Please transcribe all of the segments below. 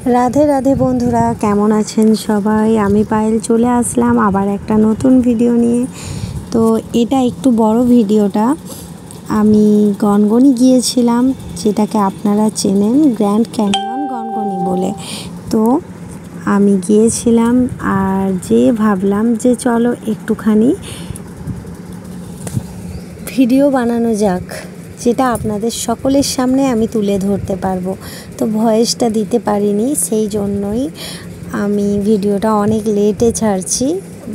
राधे राधे बंधुरा केमन आছেন सबाई। आमी पायल चले आसलाम आबार एकटा नतून भिडियो निये। तो एटा एकटू बड़ो भिडियोटा आमी गनगनी गिয়েছিলাম যেটাকে আপনারা চেনেন গ্র্যান্ড ক্যানিয়ন গনগনি বলে। তো আমি গিয়েছিলাম আর যে ভাবলাম যে চলো একটুখানি ভিডিও বানানো যাক যেটা আপনাদের সকলের সামনে আমি তুলে ধরতে পারবো। তো ভয়েসটা দিতে পারিনি, সেই জন্যই আমি ভিডিওটা অনেক লেটে ছাড়ছি।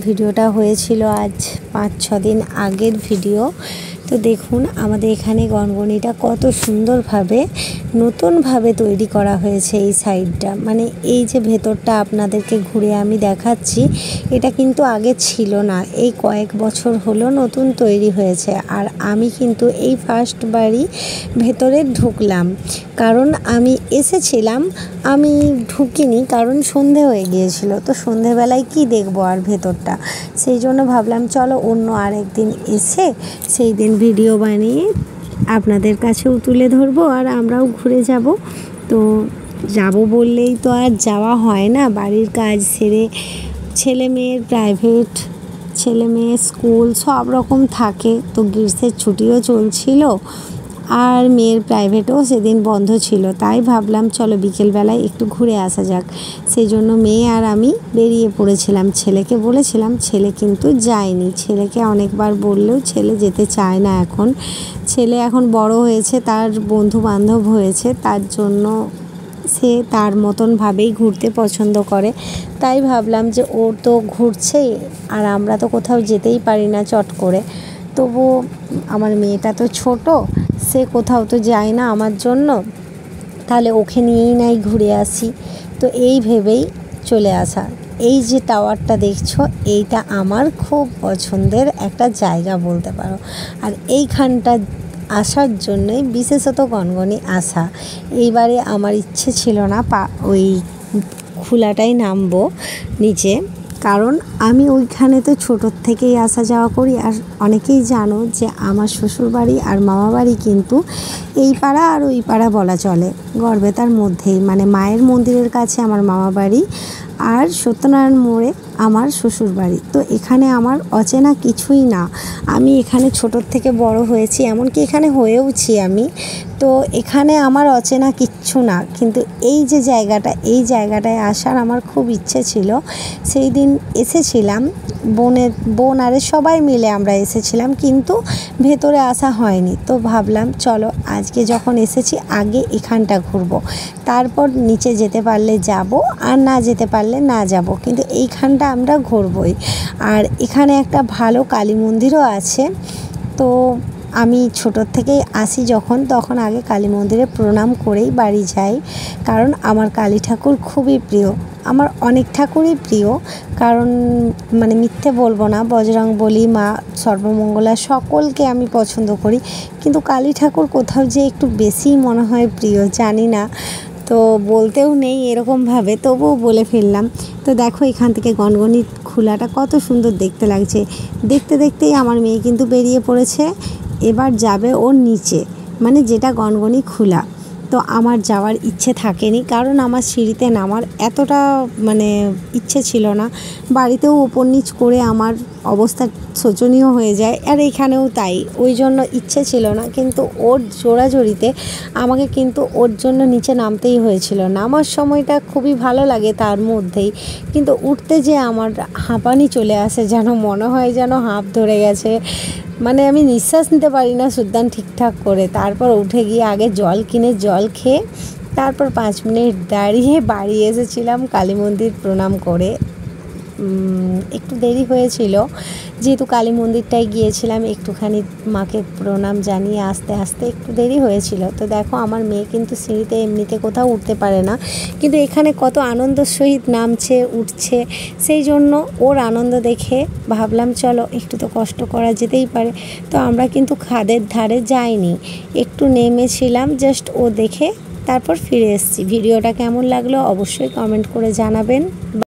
ভিডিওটা হয়েছিল আজ 5-6 দিন আগের ভিডিও। তো দেখুন আমাদের এখানে গনগনিটা কত সুন্দরভাবে নতুনভাবে তৈরি করা হয়েছে। এই সাইডটা মানে এই যে ভেতরটা আপনাদেরকে ঘুরে আমি দেখাচ্ছি, এটা কিন্তু আগে ছিল না, এই কয়েক বছর হলো নতুন তৈরি হয়েছে। আর আমি কিন্তু এই ফার্স্ট বারই ভেতরে ঢুকলাম, কারণ আমি এসেছিলাম, আমি ঢুকিনি কারণ সন্ধে হয়ে গিয়েছিল। তো সন্ধেবেলায় কি দেখবো আর ভেতরটা, সেই জন্য ভাবলাম চলো অন্য আরেকদিন এসে সেই দিন ভিডিও বানিয়ে আপনাদের কাছেও তুলে ধরবো আর আমরাও ঘুরে যাব। তো যাব বললেই তো আর যাওয়া হয় না, বাড়ির কাজ সেরে ছেলে মেয়ের প্রাইভেট, ছেলে মেয়ের স্কুল সব রকম থাকে। তো গ্রীষ্মের ছুটিও চলছিল আর মেয়ের প্রাইভেটও সেদিন বন্ধ ছিল, তাই ভাবলাম চলো বিকেলবেলায় একটু ঘুরে আসা যাক। সেই জন্য মেয়ে আর আমি বেরিয়ে পড়েছিলাম। ছেলেকে বলেছিলাম, ছেলে কিন্তু যায়নি। ছেলেকে অনেকবার বললেও ছেলে যেতে চায় না। এখন ছেলে এখন বড় হয়েছে, তার বন্ধু বান্ধব হয়েছে, তার জন্য সে তার মতনভাবেই ঘুরতে পছন্দ করে। তাই ভাবলাম যে ও তো ঘুরছেই আর আমরা তো কোথাও যেতেই পারি না চট করে, তবু আমার মেয়েটা তো ছোট, সে কোথাও তো যায় না আমার জন্য, তাহলে ওকে নিয়েই নাই ঘুরে আসি। তো এই ভেবেই চলে আসা। এই যে টাওয়ারটা দেখছো, এইটা আমার খুব পছন্দের একটা জায়গা বলতে পারো। আর এইখানটা আসার জন্যই বিশেষত গনগনি আসা। এইবারে আমার ইচ্ছে ছিল না ওই খোলাটাই নামবো নিচে, কারণ আমি ওইখানে তো ছোটোর থেকেই আসা যাওয়া করি। আর অনেকেই জানো যে আমার শ্বশুরবাড়ি আর মামাবাড়ি কিন্তু এই পাড়া আর ওই পাড়া বলা চলে, গড়বেতার মধ্যেই, মানে মায়ের মন্দিরের কাছে আমার মামাবাড়ি আর সত্যনারায়ণ মোড়ে আমার শ্বশুরবাড়ি। তো এখানে আমার অচেনা কিছুই না, আমি এখানে ছোটোর থেকে বড় হয়েছি, এমনকি এখানে হয়েওছি আমি। তো এখানে আমার অচেনা কিচ্ছু না, কিন্তু এই যে জায়গাটা, এই জায়গাটায় আসার আমার খুব ইচ্ছে ছিল। সেই দিন এসেছিলাম বোন আরে সবাই মিলে আমরা এসেছিলাম, কিন্তু ভেতরে আসা হয়নি। তো ভাবলাম চলো আজকে যখন এসেছি আগে এখানটা ঘুরবো, তারপর নিচে যেতে পারলে যাব আর না যেতে পারলে না যাব, কিন্তু এইখানটা আমরা ঘুরবই। আর এখানে একটা ভালো কালী মন্দিরও আছে। তো আমি ছোটোর থেকেই আসি যখন, তখন আগে কালী মন্দিরে প্রণাম করেই বাড়ি যাই, কারণ আমার কালী ঠাকুর খুবই প্রিয়। আমার অনেক ঠাকুরই প্রিয়, কারণ মানে মিথ্যে বলবো না, বজরংবলী, মা সর্বমঙ্গলা সকলকে আমি পছন্দ করি, কিন্তু কালী ঠাকুর কোথাও যে একটু বেশিই মনে হয় প্রিয়, জানি না, তো বলতেও নেই এরকমভাবে, তবুও বলে ফেললাম। তো দেখো এখান থেকে গনগনি খোলাটা কত সুন্দর দেখতে লাগছে। দেখতে দেখতেই আমার মেয়ে কিন্তু বেরিয়ে পড়েছে, এবার যাবে ওর নিচে, মানে যেটা গনগনি খোলা। তো আমার যাওয়ার ইচ্ছে থাকেনি, কারণ আমার সিঁড়িতে নামার এতটা মানে ইচ্ছে ছিল না। বাড়িতেও ওপর নিচ করে আমার অবস্থা শোচনীয় হয়ে যায়, আর এখানেও তাই, ওই জন্য ইচ্ছে ছিল না। কিন্তু ওর জোড়াজড়িতে আমাকে কিন্তু ওর জন্য নিচে নামতেই হয়েছিল। নামার সময়টা খুবই ভালো লাগে তার মধ্যেই, কিন্তু উঠতে যে আমার হাঁপানি চলে আসে, যেন মনে হয় যেন হাঁপ ধরে গেছে, মানে আমি নিঃশ্বাস নিতে পারি না সুদ্দান ঠিকঠাক করে। তারপর উঠে গিয়ে আগে জল কিনে জল খেয়ে তারপর 5 মিনিট দাঁড়িয়ে বাড়ি এসেছিলাম কালী মন্দির প্রণাম করে। একটু দেরি হয়েছিল, যেহেতু কালী মন্দিরটায় গিয়েছিলাম, একটুখানি মাকে প্রণাম জানিয়ে আস্তে আস্তে একটু দেরি হয়েছিল। তো দেখো আমার মেয়ে কিন্তু সিঁড়িতে এমনিতে কোথাও উঠতে পারে না, কিন্তু এখানে কত আনন্দের সহিত নামছে উঠছে, সেই জন্য ওর আনন্দ দেখে ভাবলাম চলো একটু তো কষ্ট করা যেতেই পারে। তো আমরা কিন্তু খাদের ধারে যাইনি, একটু নেমেছিলাম জাস্ট ও দেখে, তারপর ফিরে এসেছি। ভিডিওটা কেমন লাগলো অবশ্যই কমেন্ট করে জানাবেন।